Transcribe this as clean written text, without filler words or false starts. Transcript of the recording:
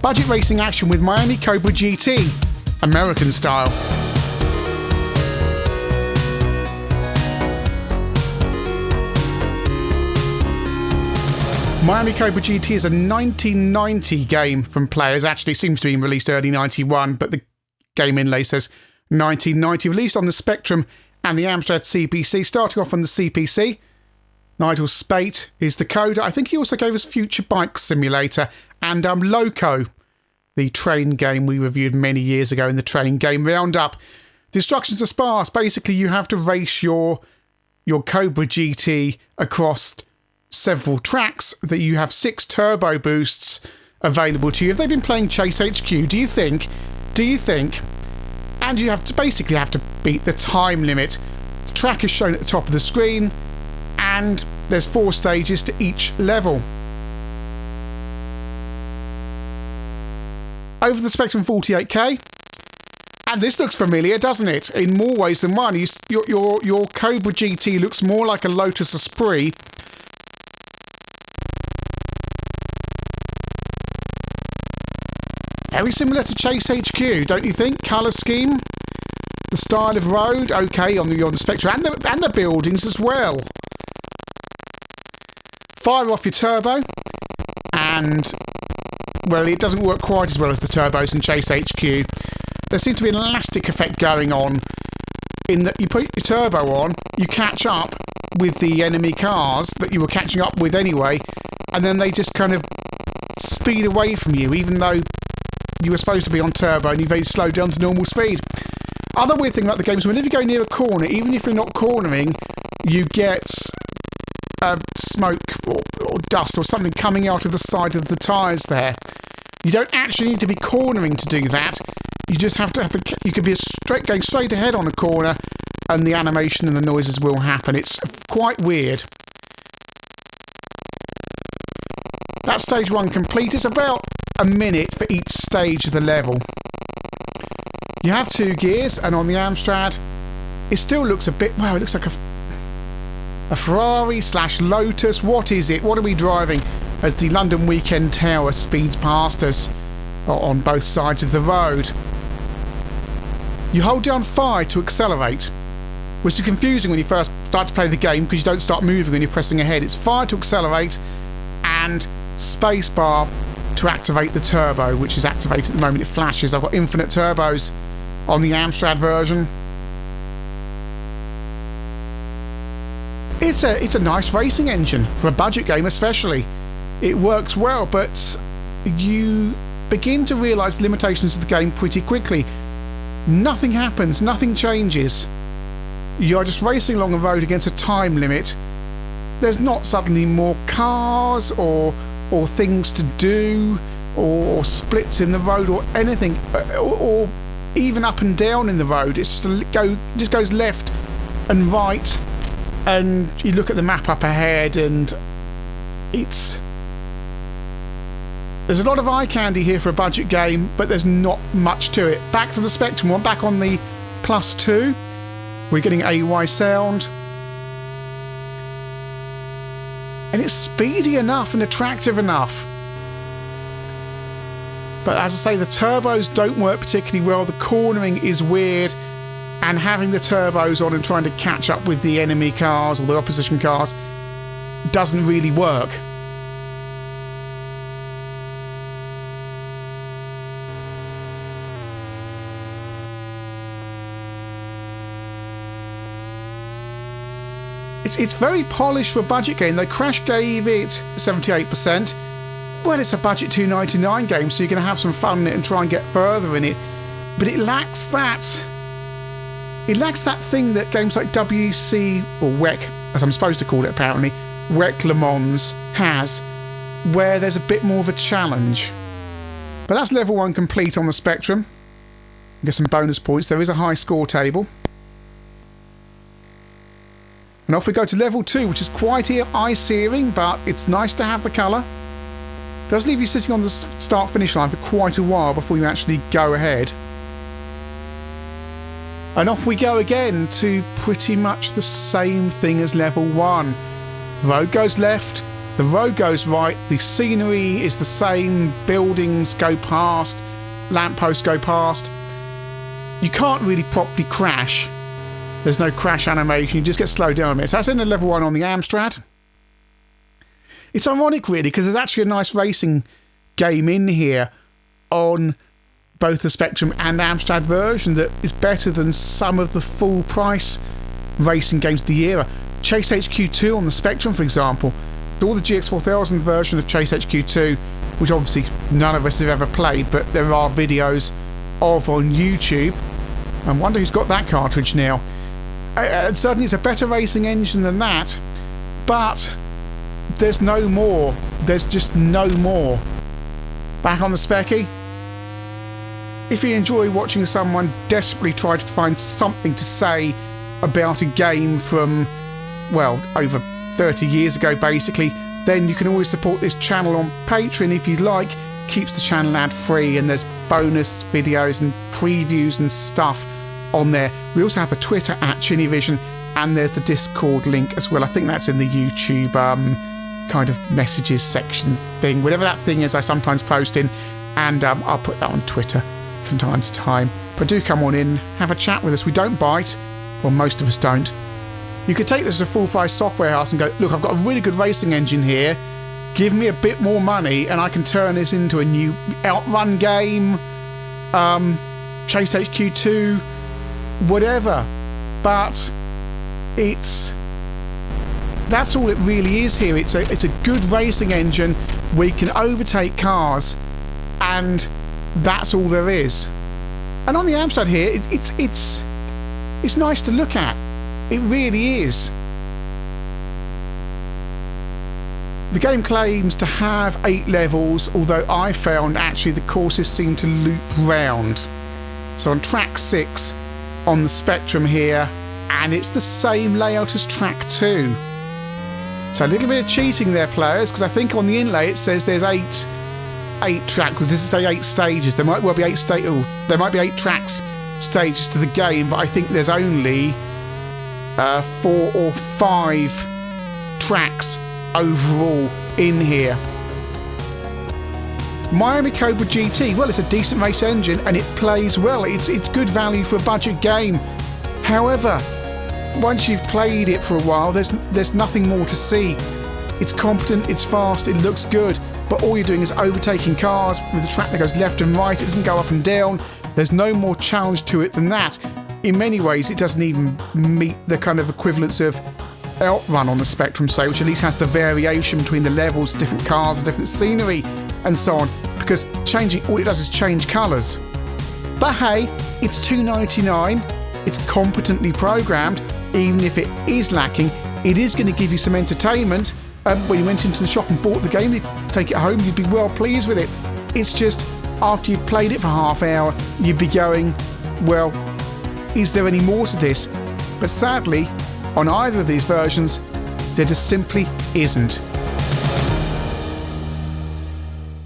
Budget racing action with Miami Cobra GT, American style. Miami Cobra GT is a 1990 game from Players. Actually, it seems to be released early 91, but the game inlay says 1990. Released on the Spectrum and the Amstrad CPC. Starting off on the CPC, Nigel Spate is the coder. I think he also gave us Future Bike Simulator and Loco, the train game we reviewed many years ago in the Train Game Roundup. The instructions are sparse. Basically, you have to race your Cobra GT across several tracks. That you have 6 turbo boosts available to you. If they've been playing Chase HQ, do you think? And you have to beat the time limit. The track is shown at the top of the screen, and there's 4 stages to each level. Over the Spectrum 48K, and this looks familiar, doesn't it? In more ways than one. Your Cobra GT looks more like a Lotus Esprit. Very similar to Chase HQ, don't you think? Colour scheme, the style of road, okay, on the Spectrum, and the buildings as well. Fire off your turbo, and well, it doesn't work quite as well as the turbos in Chase HQ. There seems to be an elastic effect going on in that you put your turbo on, you catch up with the enemy cars that you were catching up with anyway, and then they just kind of speed away from you, even though you were supposed to be on turbo and you've slowed down to normal speed. Other weird thing about the game is whenever you go near a corner, even if you're not cornering, you get smoke or dust or something coming out of the side of the tyres there. You don't actually need to be cornering to do that. You just have to you could be going straight ahead on a corner and the animation and the noises will happen. It's quite weird. That's stage 1 complete. It's about a minute for each stage of the level. You have 2 gears, and on the Amstrad, it still looks a bit, well, it looks like a Ferrari / Lotus. What is it? What are we driving as the London Weekend Tower speeds past us on both sides of the road? You hold down 5 to accelerate, which is confusing when you first start to play the game because you don't start moving when you're pressing ahead. It's 5 to accelerate and spacebar to activate the turbo, which is activated at the moment. It flashes. I've got infinite turbos on the Amstrad version. It's a nice racing engine for a budget game, especially. It works well, but you begin to realise the limitations of the game pretty quickly. Nothing happens, nothing changes. You're just racing along a road against a time limit. There's not suddenly more cars or things to do or splits in the road or anything, or even up and down in the road. It's just goes left and right, and you look at the map up ahead, and there's a lot of eye candy here for a budget game, but there's not much to it. Back to the Spectrum one, back on the +2, we're getting AY sound. And it's speedy enough and attractive enough. But as I say, the turbos don't work particularly well. The cornering is weird. And having the turbos on and trying to catch up with the enemy cars or the opposition cars doesn't really work. It's very polished for a budget game, though. Crash gave it 78%. Well, it's a budget $2.99 game, so you're going to have some fun in it and try and get further in it. But it lacks that. It lacks that thing that games like WC, or WEC, as I'm supposed to call it apparently, WEC Le Mans has, where there's a bit more of a challenge. But that's level 1 complete on the Spectrum. You get some bonus points. There is a high score table. And off we go to level 2, which is quite eye-searing, but it's nice to have the colour. Does leave you sitting on the start-finish line for quite a while before you actually go ahead. And off we go again to pretty much the same thing as level 1. The road goes left, The road goes right, the scenery is the same, buildings go past, lampposts go past. You can't really properly crash. There's no crash animation, you just get slowed down a bit. So that's in the level 1 on the Amstrad. It's ironic really, because there's actually a nice racing game in here on both the Spectrum and Amstrad version that is better than some of the full price racing games of the era. Chase HQ2 on the Spectrum, for example. All the GX4000 version of Chase HQ2, which obviously none of us have ever played, but there are videos of on YouTube. I wonder who's got that cartridge now. Certainly it's a better racing engine than that, but there's no more. There's just no more. Back on the Specky. If you enjoy watching someone desperately try to find something to say about a game from, well, over 30 years ago basically, then you can always support this channel on Patreon if you'd like. Keeps the channel ad free, and there's bonus videos and previews and stuff on there. We also have the Twitter at ChinnyVision, and there's the Discord link as well. I think that's in the YouTube kind of messages section thing, whatever that thing is I sometimes post in, and I'll put that on Twitter from time to time. But do come on in, have a chat with us. We don't bite, well, most of us don't. You could take this to a full price software house and go, look, I've got a really good racing engine here, give me a bit more money and I can turn this into a new Outrun game, Chase HQ2, whatever. But that's all it really is here. It's a good racing engine where you can overtake cars, and that's all there is. And on the Amstrad here, it's nice to look at. It really is. The game claims to have 8 levels, although I found actually the courses seem to loop round. So on track 6 on the Spectrum here, and it's the same layout as track 2. So a little bit of cheating there, players, because I think on the inlay it says there's 8 tracks. Does it say 8 stages? There might well be 8 there might be 8 tracks, stages to the game, but I think there's only 4 or 5 tracks overall in here. Miami Cobra GT, well, it's a decent race engine and it plays well. It's good value for a budget game. However, once you've played it for a while, there's nothing more to see. It's competent, it's fast, it looks good, but all you're doing is overtaking cars with a track that goes left and right. It doesn't go up and down. There's no more challenge to it than that. In many ways, it doesn't even meet the kind of equivalence of Outrun on the Spectrum, say, which at least has the variation between the levels, different cars, and different scenery, and so on, because changing, all it does is change colours. But hey, it's $2.99, it's competently programmed. Even if it is lacking, it is going to give you some entertainment. When you went into the shop and bought the game, you'd take it home, you'd be well pleased with it. It's just, after you've played it for half an hour, you'd be going, well, is there any more to this? But sadly, on either of these versions, there just simply isn't.